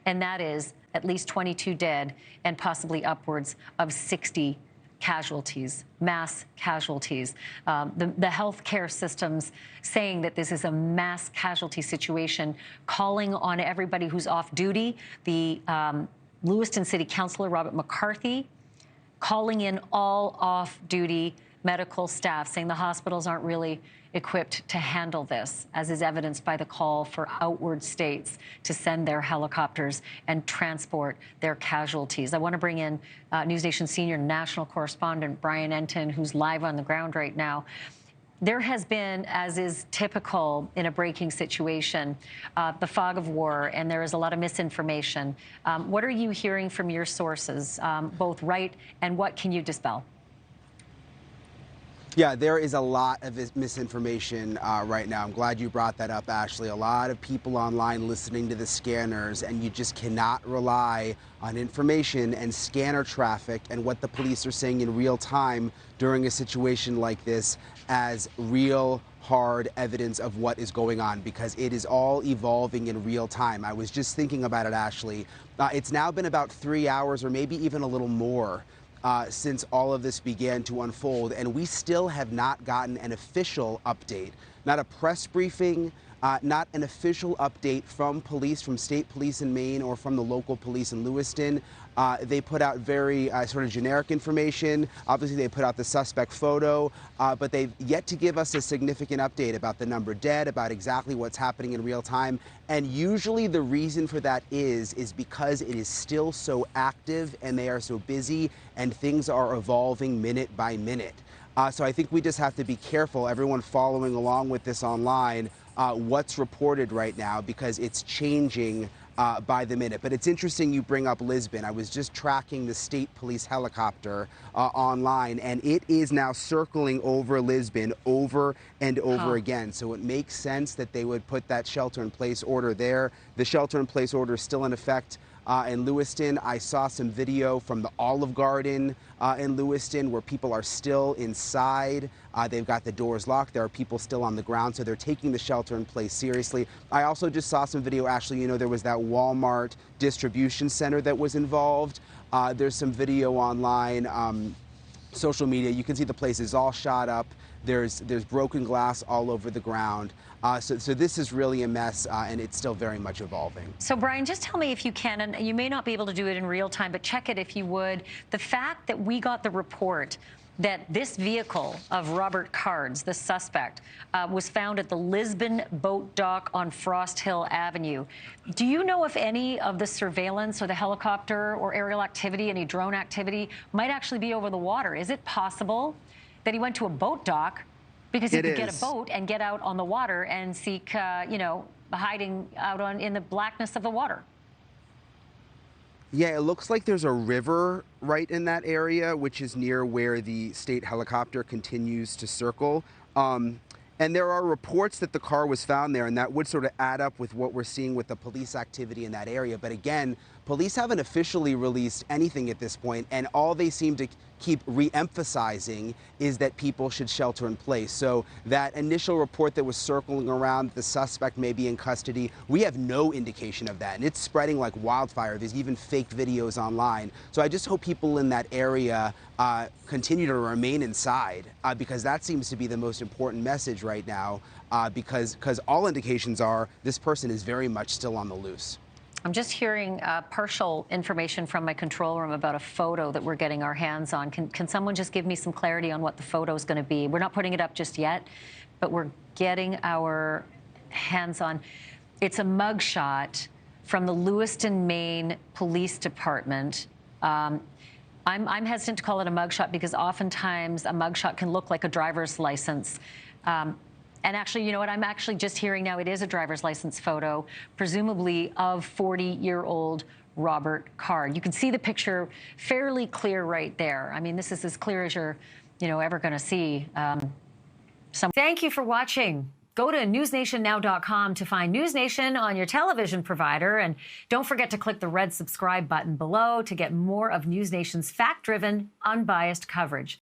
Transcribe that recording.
and that is at least 22 dead and possibly upwards of 60 casualties, mass casualties. The healthcare systems saying that this is a mass casualty situation, calling on everybody who's off duty. The Lewiston City Councilor, Robert McCarthy, calling in all off-duty medical staff, saying the hospitals aren't really equipped to handle this, as is evidenced by the call for outward states to send their helicopters and transport their casualties. I want to bring in NewsNation senior national correspondent Brian Entin, who's live on the ground right now. There has been, as is typical in a breaking situation, the fog of war, and there is a lot of misinformation. What are you hearing from your sources, both right and what can you dispel? Yeah, there is a lot of misinformation right now. I'm glad you brought that up, Ashleigh. A lot of people online listening to the scanners, and you just cannot rely on information and scanner traffic and what the police are saying in real time during a situation like this as real hard evidence of what is going on, because it is all evolving in real time. I was just thinking about it, Ashleigh. It's now been about 3 hours or maybe even a little more since all of this began to unfold, and we still have not gotten an official update, not a press briefing, not an official update from police, from state police in Maine or from the local police in Lewiston. They put out very sort of generic information. Obviously, they put out the suspect photo, but they've yet to give us a significant update about the number dead, about exactly what's happening in real time. And usually the reason for that is because it is still so active and they are so busy and things are evolving minute by minute. So I think we just have to be careful, everyone following along with this online, what's reported right now, because it's changing by the minute. But it's interesting you bring up Lisbon. I was just tracking the state police helicopter online, and it is now circling over Lisbon over and over again. So it makes sense that they would put that shelter-in-place order there. The shelter-in-place order is still in effect in Lewiston. I saw some video from the Olive Garden in Lewiston where people are still inside. They've got the doors locked. There are people still on the ground, so they're taking the shelter in place seriously. I also just saw some video, Ashleigh, you know, there was that Walmart distribution center that was involved. There's some video online, social media. You can see the place is all shot up. There's broken glass all over the ground. So this is really a mess, and it's still very much evolving. So, Brian, just tell me if you can, and you may not be able to do it in real time, but check it if you would. The fact that we got the report that this vehicle of Robert Card's, the suspect, was found at the Lisbon boat dock on Frost Hill Avenue. Do you know if any of the surveillance or the helicopter or aerial activity, any drone activity, might actually be over the water? Is it possible that he went to a boat dock because he could get a boat and get out on the water and seek, you know, hiding out in the blackness of the water? Yeah, it looks like there's a river right in that area, which is near where the state helicopter continues to circle. And there are reports that the car was found there, and that would sort of add up with what we're seeing with the police activity in that area. But again, police haven't officially released anything at this point, and all they seem to keep re-emphasizing is that people should shelter in place. So that initial report that was circling around that the suspect may be in custody, we have no indication of that, and it's spreading like wildfire. There's even fake videos online. So I just hope people in that area continue to remain inside, because that seems to be the most important message right now, because all indications are this person is very much still on the loose. I'm just hearing partial information from my control room about a photo that we're getting our hands on. Can someone just give me some clarity on what the photo is going to be? We're not putting it up just yet, but we're getting our hands on. It's a mugshot from the Lewiston, Maine Police Department. I'm hesitant to call it a mugshot because oftentimes a mugshot can look like a driver's license. And actually, you know what, I'm actually just hearing now it is a driver's license photo, presumably of 40-year-old Robert Card. You can see the picture fairly clear right there. I mean, this is as clear as you're, you know, ever going to see. Thank you for watching. Go to newsnationnow.com to find NewsNation on your television provider. And don't forget to click the red subscribe button below to get more of NewsNation's fact-driven, unbiased coverage.